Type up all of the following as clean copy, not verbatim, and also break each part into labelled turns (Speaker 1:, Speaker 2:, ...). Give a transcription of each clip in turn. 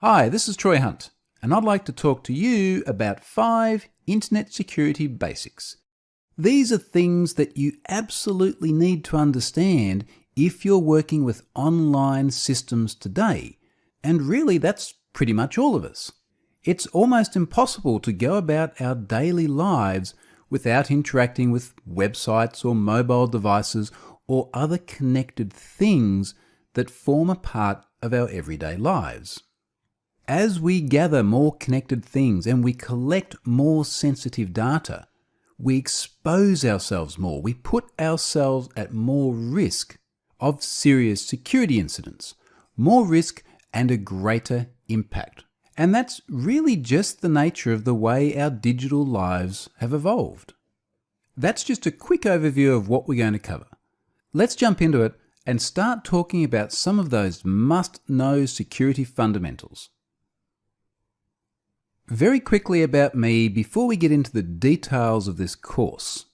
Speaker 1: Hi, this is Troy Hunt, and I'd like to talk to you about 5 internet security basics. These are things that you absolutely need to understand if you're working with online systems today, and really that's pretty much all of us. It's almost impossible to go about our daily lives without interacting with websites or mobile devices or other connected things that form a part of our everyday lives. As we gather more connected things and we collect more sensitive data, we expose ourselves more. We put ourselves at more risk of serious security incidents, more risk and a greater impact. And that's really just the nature of the way our digital lives have evolved. That's just a quick overview of what we're going to cover. Let's jump into it and start talking about some of those must-know security fundamentals. Very quickly about me before we get into the details of this course.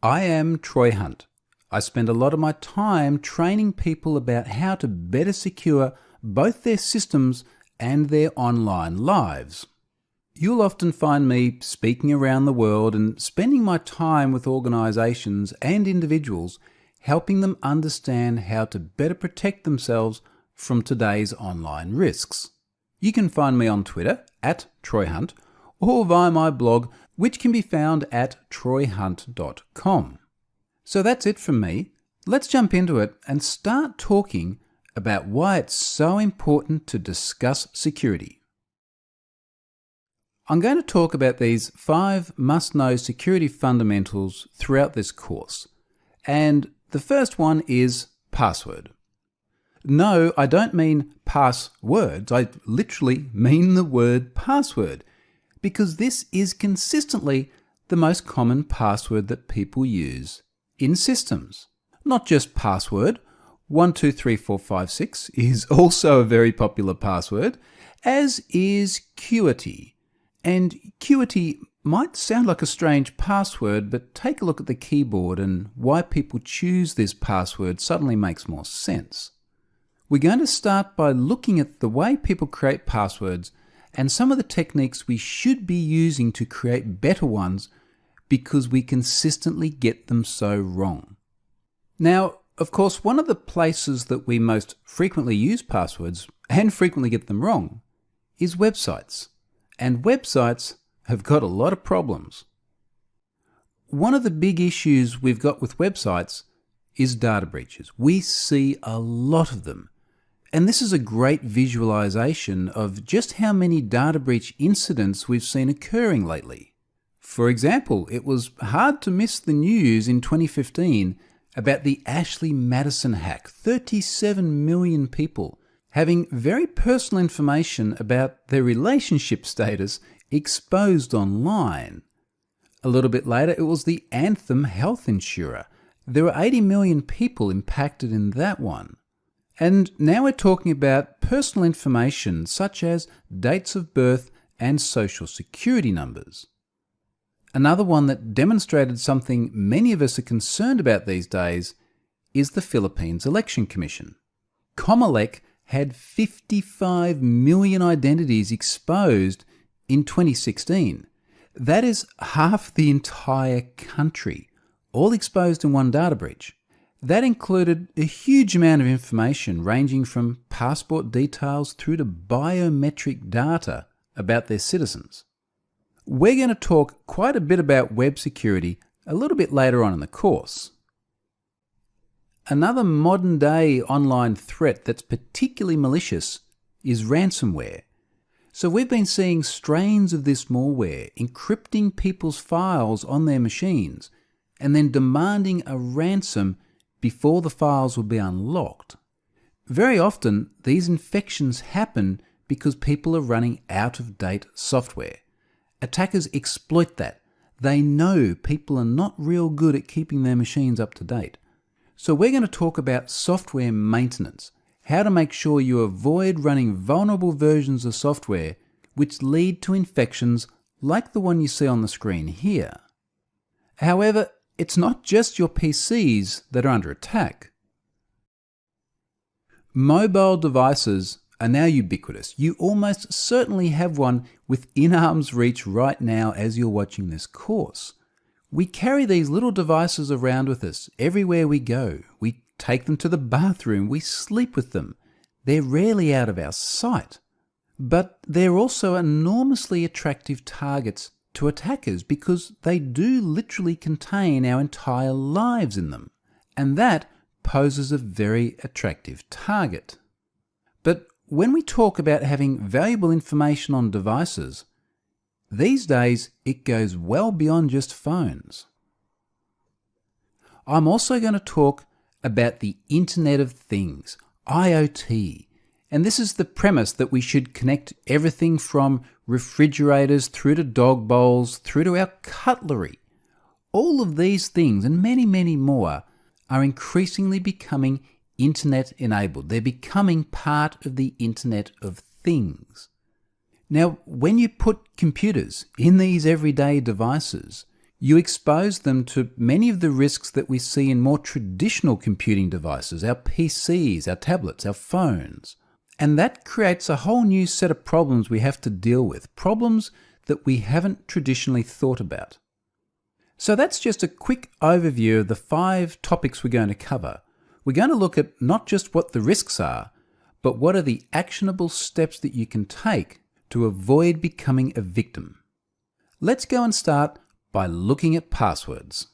Speaker 1: I am Troy Hunt. I spend a lot of my time training people about how to better secure both their systems and their online lives. You'll often find me speaking around the world and spending my time with organizations and individuals helping them understand how to better protect themselves from today's online risks. You can find me on Twitter @TroyHunt or via my blog, which can be found at troyhunt.com. So that's it from me. Let's jump into it and start talking about why it's so important to discuss security. I'm going to talk about these 5 must-know security fundamentals throughout this course. And the first one is password. No, I don't mean passwords. I literally mean the word password, because this is consistently the most common password that people use in systems. Not just password. 123456 is also a very popular password, as is QWERTY. And QWERTY might sound like a strange password, but take a look at the keyboard and why people choose this password suddenly makes more sense. We're going to start by looking at the way people create passwords and some of the techniques we should be using to create better ones because we consistently get them so wrong. Now, of course, one of the places that we most frequently use passwords and frequently get them wrong is websites. And websites have got a lot of problems. One of the big issues we've got with websites is data breaches. We see a lot of them. And this is a great visualization of just how many data breach incidents we've seen occurring lately. For example, it was hard to miss the news in 2015 about the Ashley Madison hack. 37 million people having very personal information about their relationship status exposed online. A little bit later, it was the Anthem health insurer. There were 80 million people impacted in that one. And now we're talking about personal information such as dates of birth and social security numbers. Another one that demonstrated something many of us are concerned about these days is the Philippines Election Commission. Comelec had 55 million identities exposed in 2016. That is half the entire country, all exposed in one data breach. That included a huge amount of information ranging from passport details through to biometric data about their citizens. We're going to talk quite a bit about web security a little bit later on in the course. Another modern day online threat that's particularly malicious is ransomware. So we've been seeing strains of this malware encrypting people's files on their machines and then demanding a ransom before the files will be unlocked. Very often, these infections happen because people are running out-of-date software. Attackers exploit that. They know people are not real good at keeping their machines up to date. So we're going to talk about software maintenance, how to make sure you avoid running vulnerable versions of software which lead to infections like the one you see on the screen here. However, it's not just your PCs that are under attack. Mobile devices are now ubiquitous. You almost certainly have one within arm's reach right now as you're watching this course. We carry these little devices around with us everywhere we go. We take them to the bathroom. We sleep with them. They're rarely out of our sight. But they're also enormously attractive targets to attackers because they do literally contain our entire lives in them. And that poses a very attractive target. But when we talk about having valuable information on devices, these days it goes well beyond just phones. I'm also going to talk about the Internet of Things, IoT. And this is the premise that we should connect everything from refrigerators through to dog bowls, through to our cutlery. All of these things and many, many more are increasingly becoming Internet enabled. They're becoming part of the Internet of Things. Now, when you put computers in these everyday devices, you expose them to many of the risks that we see in more traditional computing devices, our PCs, our tablets, our phones. And that creates a whole new set of problems we have to deal with, problems that we haven't traditionally thought about. So that's just a quick overview of the 5 topics we're going to cover. We're going to look at not just what the risks are, but what are the actionable steps that you can take to avoid becoming a victim. Let's go and start by looking at passwords.